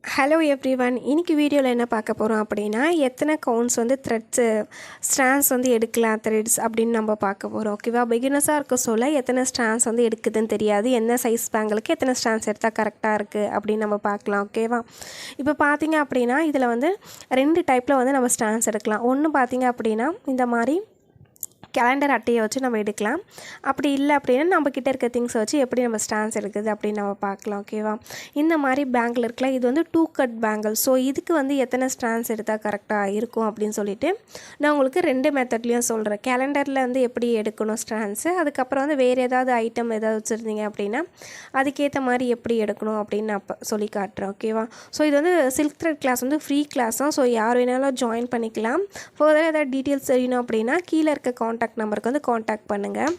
Hello everyone. இன்னைக்கு வீடியோவில் என்ன பார்க்க போகிறோம் அப்படின்னா, எத்தனை கவுண்ட்ஸ் வந்து ஸ்ட்ராண்ட்ஸ் வந்து எடுக்கலாம் த்ரெட்ஸ் அப்படின்னு நம்ம பார்க்க போகிறோம். ஓகேவா? பிகினர்ஸாக இருக்க சொல்ல எத்தனை ஸ்ட்ராண்ட்ஸ் வந்து எடுக்குதுன்னு தெரியாது, என்ன சைஸ் பேங்கிளுக்கு எத்தனை ஸ்ட்ராண்ட்ஸ் எடுத்தால் கரெக்டாக இருக்குது அப்படின்னு நம்ம பார்க்கலாம். ஓகேவா? இப்போ பார்த்தீங்க அப்படின்னா இதில் வந்து 2 டைப்பில் வந்து நம்ம ஸ்ட்ராண்ட்ஸ் எடுக்கலாம். ஒன்று பார்த்தீங்க அப்படின்னா இந்த மாதிரி கேலண்டர் அட்டையை வச்சு நம்ம எடுக்கலாம். அப்படி இல்லை அப்படின்னா நம்மக்கிட்ட இருக்க திங்ஸை வச்சு எப்படி நம்ம ஸ்டாண்ட்ஸ் எடுக்குது அப்படின்னு நம்ம பார்க்கலாம். ஓகேவா? இந்த மாதிரி பேங்கிள் இருக்கலாம். இது வந்து 2 கட் பேங்கிள். ஸோ இதுக்கு வந்து எத்தனை ஸ்டாண்ட்ஸ் எடுத்தால் கரெக்டாக இருக்கும் அப்படின்னு சொல்லிட்டு நான் உங்களுக்கு 2 மெத்தட்லேயும் சொல்கிறேன். கேலண்டரில் வந்து எப்படி எடுக்கணும் ஸ்டாண்ட்ஸு, அதுக்கப்புறம் வந்து வேறு ஏதாவது ஐட்டம் ஏதாவது வச்சுருந்தீங்க அப்படின்னா அதுக்கேற்ற மாதிரி எப்படி எடுக்கணும் அப்படின்னு நான் சொல்லி காட்டுறேன். ஓகேவா? ஸோ இது வந்து சில்க் த்ரெட் கிளாஸ் வந்து ஃப்ரீ கிளாஸ் தான். ஸோ யார் வேணாலும் ஜாயின் பண்ணிக்கலாம். ஃபர்தர் ஏதாவது டீட்டெயில்ஸ் தெரியணும் அப்படின்னா கீழே இருக்க காண்டாக்ட் நம்பருக்கு வந்து காண்டாக்ட் பண்ணுங்கள்.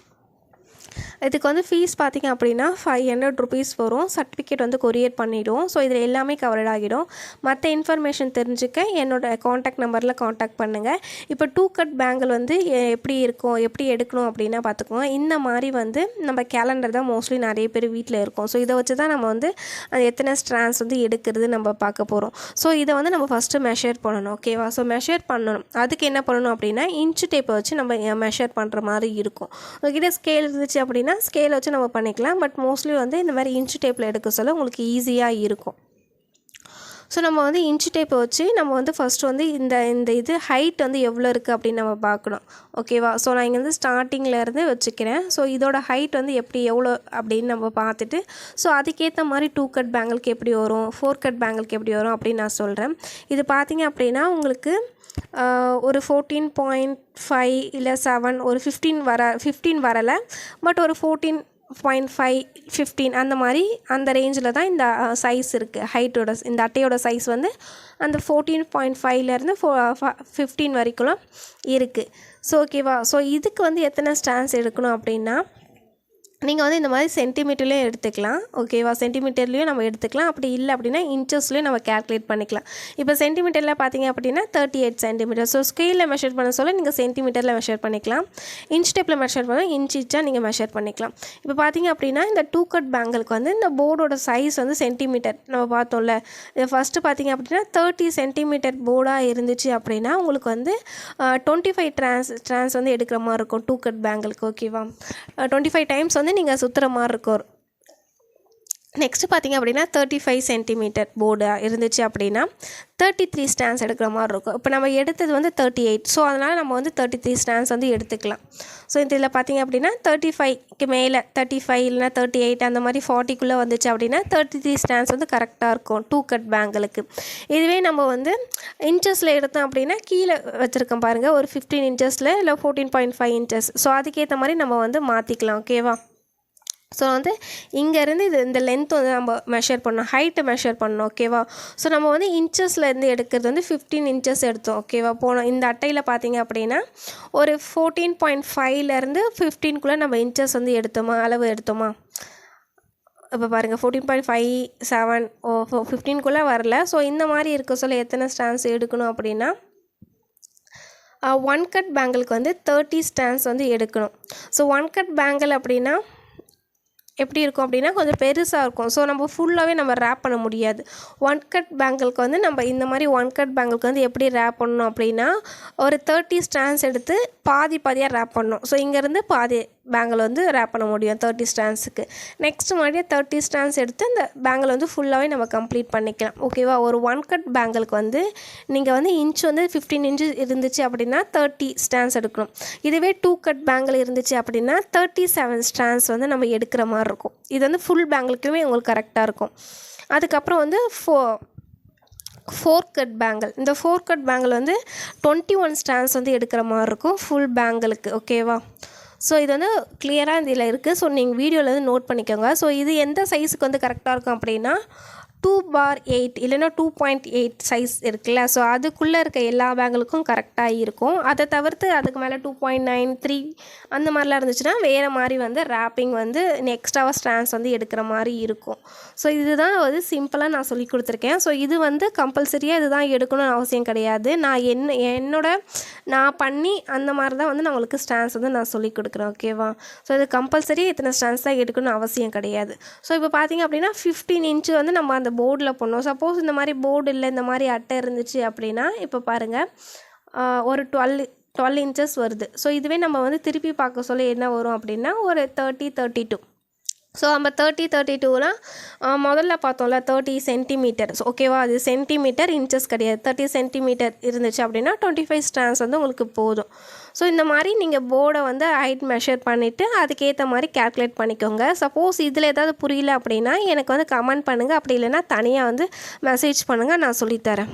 இதுக்கு வந்து ஃபீஸ் பார்த்திங்க அப்படின்னா 500 ருபீஸ் வரும். சர்டிஃபிகேட் வந்து கொரியர் பண்ணிவிடும். ஸோ இதில் எல்லாமே கவர்ட் ஆகிடும். மற்ற இன்ஃபர்மேஷன் தெரிஞ்சுக்க என்னோடய காண்டாக்ட் நம்பரில் காண்டாக்ட் பண்ணுங்கள். இப்போ 2 கட் பேங்கிள் வந்து எப்படி இருக்கும், எப்படி எடுக்கணும் அப்படின்னா பார்த்துக்கோங்க. இந்த மாதிரி வந்து நம்ம கேலண்டர் தான் மோஸ்ட்லி நிறைய பேர் வீட்டில் இருக்கும். ஸோ இதை வச்சு தான் நம்ம வந்து எத்தனை ஸ்ட்ராண்ட்ஸ் வந்து எடுக்கிறது நம்ம பார்க்க போகிறோம். ஸோ இதை வந்து நம்ம ஃபஸ்ட்டு மெஷர் பண்ணணும். ஓகேவா? ஸோ மெஷர் பண்ணணும். அதுக்கு என்ன பண்ணணும் அப்படின்னா இன்ச்சு டேப்பை வச்சு நம்ம மெஷர் பண்ணுற மாதிரி இருக்கும். உங்ககிட்ட ஸ்கேல் இருந்துச்சு அப்படின்னா ஸ்கேல் வச்சு நம்ம பண்ணிக்கலாம். பட் மோஸ்ட்லி வந்து இந்த மாதிரி இன்ச்சு டேப்பில் எடுக்க சொல்ல உங்களுக்கு ஈஸியாக இருக்கும். ஸோ நம்ம வந்து இன்ச்சு டேப்பை வச்சு நம்ம வந்து ஃபஸ்ட்டு வந்து இந்த இது ஹைட் வந்து எவ்வளோ இருக்குது அப்படின்னு நம்ம பார்க்கணும். ஓகேவா? ஸோ நான் இங்கே வந்து ஸ்டார்டிங்லேருந்து வச்சுக்கிறேன். ஸோ இதோட ஹைட் வந்து எவ்வளோ அப்படின்னு நம்ம பார்த்துட்டு ஸோ அதுக்கேற்ற மாதிரி 2 கட் பேங்கிளுக்கு எப்படி வரும், 4 கட் பேங்கிளுக்கு எப்படி வரும் அப்படின்னு நான் சொல்கிறேன். இது பார்த்தீங்க அப்படின்னா உங்களுக்கு ஒரு 14.5 இல்லை 7 ஒரு 15 வரலை. பட் ஒரு 14.5 15 அந்த மாதிரி அந்த ரேஞ்சில் தான் இந்த சைஸ் இருக்குது. ஹைட்டோட இந்த அட்டையோட சைஸ் வந்து அந்த 14.5லேருந்து 15 வரைக்கும் இருக்குது. ஸோ ஓகேவா? ஸோ இதுக்கு வந்து எத்தனை ஸ்டாண்ட்ஸ் எடுக்கணும் அப்படின்னா நீங்கள் வந்து இந்த மாதிரி சென்டிமீட்டர்லேயும் எடுத்துக்கலாம். ஓகேவா? சென்டிமீட்டர்லேயும் நம்ம எடுத்துக்கலாம். அப்படி இல்லை அப்படின்னா இன்ச்சஸ்லேயும் நம்ம கேல்குலேட் பண்ணிக்கலாம். இப்போ சென்டிமீட்டரில் பார்த்தீங்க அப்படின்னா 38 சென்டிமீட்டர். ஸோ ஸ்கேலில் மெஷர் பண்ண சொல்ல நீங்கள் சென்டிமீட்டரில் மெஷர் பண்ணிக்கலாம். இன்ச் டேப்பில் மெஷர் பண்ணால் இன்ச்சாக நீங்கள் மெஷர் பண்ணிக்கலாம். இப்போ பார்த்தீங்க அப்படின்னா இந்த 2 கட் பேங்கிளுக்கு வந்து இந்த போர்டோட சைஸ் வந்து சென்டிமீட்டர் நம்ம பார்த்தோம்ல. இது ஃபஸ்ட்டு பார்த்தீங்க அப்படின்னா 30 சென்டிமீட்டர் போர்டாக இருந்துச்சு அப்படின்னா உங்களுக்கு வந்து 25 ட்ரான்ஸ் வந்து எடுக்கிற மாதிரி இருக்கும் 2 கட் பேங்கிளுக்கு. ஓகேவா? 25 டைம்ஸ் வந்து நீங்கள் சுற்றுற மாதிரி இருக்கும். நெக்ஸ்ட்டு பார்த்திங்க அப்படின்னா 35 சென்டிமீட்டர் போர்டாக இருந்துச்சு அப்படின்னா 33 ஸ்டாண்ட்ஸ் எடுக்கிற மாதிரி இருக்கும். இப்போ நம்ம எடுத்தது வந்து 38. ஸோ அதனால் நம்ம வந்து 33 ஸ்டாண்ட்ஸ் வந்து எடுத்துக்கலாம். ஸோ இதில் பார்த்திங்க அப்படின்னா 35க்கு மேலே 35 இல்லைனா 38 அந்த மாதிரி 40க்குள்ளே வந்துச்சு அப்படின்னா 33 ஸ்டாண்ட்ஸ் வந்து கரெக்டாக இருக்கும் 2 கட் பேங்கிளுக்கு. இதுவே நம்ம வந்து இன்ச்சஸில் எடுத்தோம் அப்படின்னா கீழே வச்சுருக்கோம் பாருங்கள், ஒரு 15 இன்ச்சஸில் இல்லை 14.5 இன்ச்சஸ். ஸோ அதுக்கேற்ற மாதிரி நம்ம வந்து மாற்றிக்கலாம். ஓகேவா? ஸோ வந்து இங்கேருந்து இந்த லென்த் வந்து நம்ம மெஷர் பண்ணோம், ஹைட்டை மெஷர் பண்ணோம். ஓகேவா? ஸோ நம்ம வந்து இன்ச்சஸ்லேருந்து எடுக்கிறது வந்து 15 இன்ச்சஸ் எடுத்தோம். ஓகேவா? இந்த அட்டையில் பார்த்தீங்க அப்படின்னா ஒரு 14.5லேருந்து 15க்குள்ளே நம்ம இன்ச்சஸ் வந்து அளவு எடுத்தோமா. இப்போ பாருங்கள் 14.5 7 15க்குள்ளே வரல. ஸோ இந்த மாதிரி இருக்க சொல்ல எத்தனை ஸ்டாண்ட்ஸ் எடுக்கணும் அப்படின்னா 1 கட் பேங்கிளுக்கு வந்து 30 ஸ்டாண்ட்ஸ் வந்து எடுக்கணும். ஸோ 1 கட் பேங்கிள் அப்படின்னா எப்படி இருக்கும் அப்படின்னா கொஞ்சம் பெருசாக இருக்கும். ஸோ நம்ம ஃபுல்லாகவே நம்ம ரேப் பண்ண முடியாது. 1 கட் பேங்கிளுக்கு வந்து நம்ம இந்த மாதிரி 1 கட் பேங்கிளுக்கு வந்து எப்படி ரேப் பண்ணணும் அப்படின்னா ஒரு 30 ஸ்டாண்ட்ஸ் எடுத்து பாதியாக ரேப் பண்ணணும். ஸோ இங்கேருந்து பாதி பேங்கிள் வந்து ரேப் பண்ண முடியும் 30 ஸ்டாண்ட்ஸுக்கு. நெக்ஸ்ட் மாதிரியே 30 ஸ்டாண்ட்ஸ் எடுத்து இந்த பேங்கிள் வந்து ஃபுல்லாகவே நம்ம கம்ப்ளீட் பண்ணிக்கலாம். ஓகேவா? ஒரு 1 கட் பேங்கிளுக்கு வந்து நீங்கள் வந்து இன்ச் வந்து 15 இன்ச்சு இருந்துச்சு அப்படின்னா 30 ஸ்டாண்ட்ஸ் எடுக்கணும். இதுவே 2 கட் பேங்கிள் இருந்துச்சு அப்படின்னா 37 ஸ்டாண்ட்ஸ் வந்து நம்ம எடுக்கிற மாதிரி இருக்கும். இது வந்து ஃபுல் பேங்கிளுக்குமே உங்களுக்கு கரெக்டாக இருக்கும். அதுக்கப்புறம் வந்து 4 கட் பேங்கிள். இந்த 4 கட் பேங்கிள் வந்து 21 ஸ்டாண்ட்ஸ் வந்து எடுக்கிற மாதிரி இருக்கும் ஃபுல் பேங்கிளுக்கு. ஓகேவா? ஸோ இது வந்து கிளியராக இதில் இருக்குது. ஸோ நீங்கள் வீடியோவில் வந்து நோட் பண்ணிக்கோங்க. ஸோ இது எந்த சைஸுக்கு வந்து கரெக்டாக இருக்கும் அப்படின்னா 2/8 இல்லைன்னா 2.8 சைஸ் இருக்குல்ல. ஸோ அதுக்குள்ளே இருக்க எல்லா பேங்கிளுக்கும் கரெக்டாக இருக்கும். அதை தவிர்த்து அதுக்கு மேலே 2.9 3 அந்த மாதிரிலாம் இருந்துச்சுன்னா வேறு மாதிரி வந்து ரேப்பிங் வந்து எக்ஸ்ட்ராவாக ஸ்டாண்ட்ஸ் வந்து எடுக்கிற மாதிரி இருக்கும். ஸோ இதுதான் வந்து சிம்பிளாக நான் சொல்லி கொடுத்துருக்கேன். ஸோ இது வந்து கம்பல்சரியாக இதுதான் எடுக்கணும்னு அவசியம் கிடையாது. நான் பண்ணி அந்த மாதிரி தான் வந்து நான் உங்களுக்கு ஸ்டாண்ட்ஸ் வந்து நான் சொல்லி கொடுக்குறேன். ஓகேவா? ஸோ இது கம்பல்சரி இத்தனை ஸ்டாண்ட்ஸ் தான் எடுக்கணும்னு அவசியம் கிடையாது. ஸோ இப்போ பார்த்திங்க அப்படின்னா 15 இன்ச்சு வந்து நம்ம அந்த அந்த போர்டில் போடணும். சப்போஸ் இந்த மாதிரி போர்டு இல்லை, இந்த மாதிரி அட்டை இருந்துச்சு அப்படின்னா இப்போ பாருங்கள் ஒரு 12 இன்ச்சஸ் வருது. ஸோ இதுவே நம்ம வந்து திருப்பி பார்க்க சொல்ல என்ன வரும் அப்படின்னா ஒரு 32. ஸோ நம்ம 32னா முதல்ல பார்த்தோம்ல 30 சென்டிமீட்டர். ஸோ ஓகேவா, அது சென்டிமீட்டர் இன்ச்சஸ் கிடையாது. 30 சென்டிமீட்டர் இருந்துச்சு அப்படின்னா 25 ஸ்ட்ராண்ட்ஸ் வந்து உங்களுக்கு போதும். ஸோ இந்த மாதிரி நீங்கள் போர்டை வந்து ஹைட் மெஷர் பண்ணிவிட்டு அதுக்கேற்ற மாதிரி கேல்குலேட் பண்ணிக்கோங்க. சப்போஸ் இதில் ஏதாவது புரியல அப்படின்னா எனக்கு வந்து கமெண்ட் பண்ணுங்கள், அப்படி இல்லைன்னா தனியாக வந்து மெசேஜ் பண்ணுங்கள், நான் சொல்லித்தரேன்.